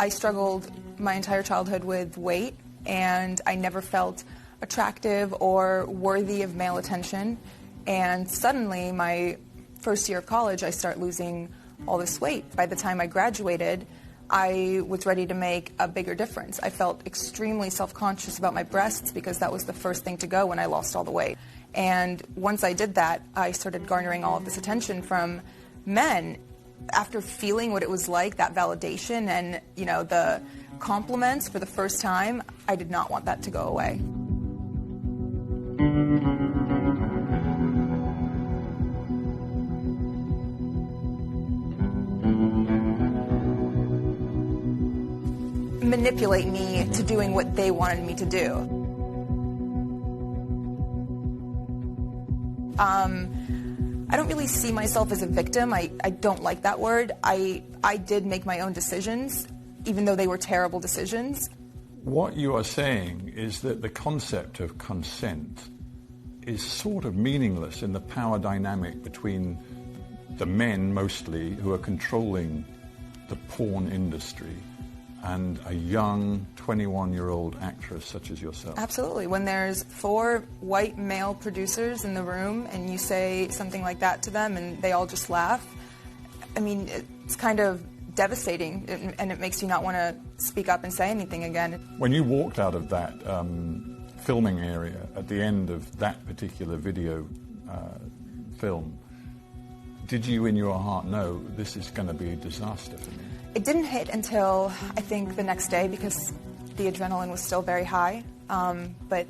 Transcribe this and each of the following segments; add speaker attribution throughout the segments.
Speaker 1: I struggled my entire childhood with weight, and I never felt attractive or worthy of male attention. And suddenly, my first year of college, I start losing all this weight. By the time I graduated, I was ready to make a bigger difference. I felt extremely self-conscious about my breasts because that was the first thing to go when I lost all the weight. And once I did that, I started garnering all of this attention from men. After feeling what it was like, that validation and, the compliments for the first time, I did not want that to go away. Manipulate me to doing what they wanted me to do. I don't really see myself as a victim. I don't like that word. I did make my own decisions, even though they were terrible decisions.
Speaker 2: What you are saying is that the concept of consent is sort of meaningless in the power dynamic between the men, mostly, who are controlling the porn industry, and a young 21-year-old actress such as yourself.
Speaker 1: Absolutely. When there's 4 white male producers in the room and you say something like that to them and they all just laugh, I mean, it's kind of devastating, and it makes you not want to speak up and say anything again.
Speaker 2: When you walked out of that filming area at the end of that particular video film, did you in your heart know this is going to be a disaster for me?
Speaker 1: It didn't hit until, I think, the next day because the adrenaline was still very high. But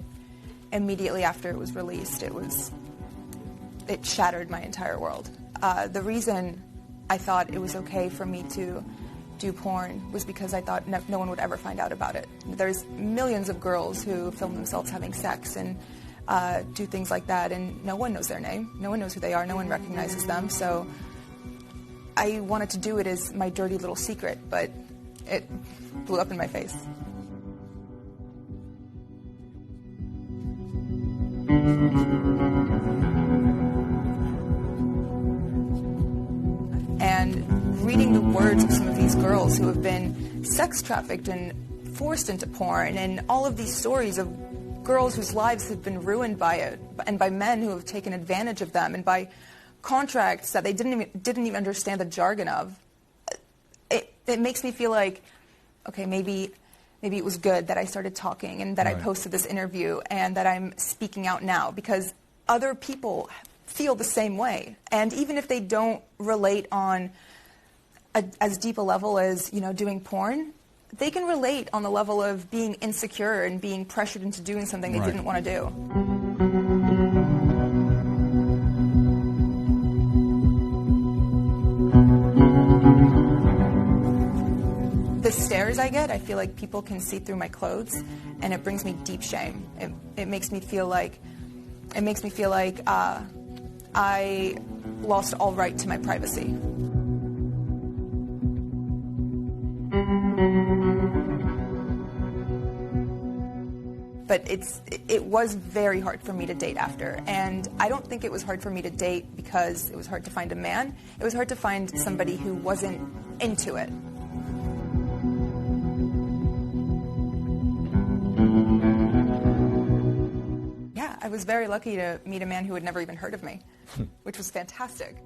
Speaker 1: immediately after it was released, it shattered my entire world. The reason I thought it was okay for me to do porn was because I thought no one would ever find out about it. There's millions of girls who film themselves having sex and do things like that, and no one knows their name. No one knows who they are. No one recognizes them. So I wanted to do it as my dirty little secret, but it blew up in my face. And reading the words of some of these girls who have been sex trafficked and forced into porn, and all of these stories of girls whose lives have been ruined by it, and by men who have taken advantage of them, and by contracts that they didn't even understand the jargon of, it makes me feel like, okay, maybe it was good that I started talking and that I posted this interview and that I'm speaking out now, because other people feel the same way. And even if they don't relate on as deep a level as, doing porn, they can relate on the level of being insecure and being pressured into doing something they didn't want to do. The stares I get, I feel like people can see through my clothes, and it brings me deep shame. It makes me feel like I lost all right to my privacy. But it was very hard for me to date after, and I don't think it was hard for me to date because it was hard to find a man. It was hard to find somebody who wasn't into it. Yeah, I was very lucky to meet a man who had never even heard of me, which was fantastic.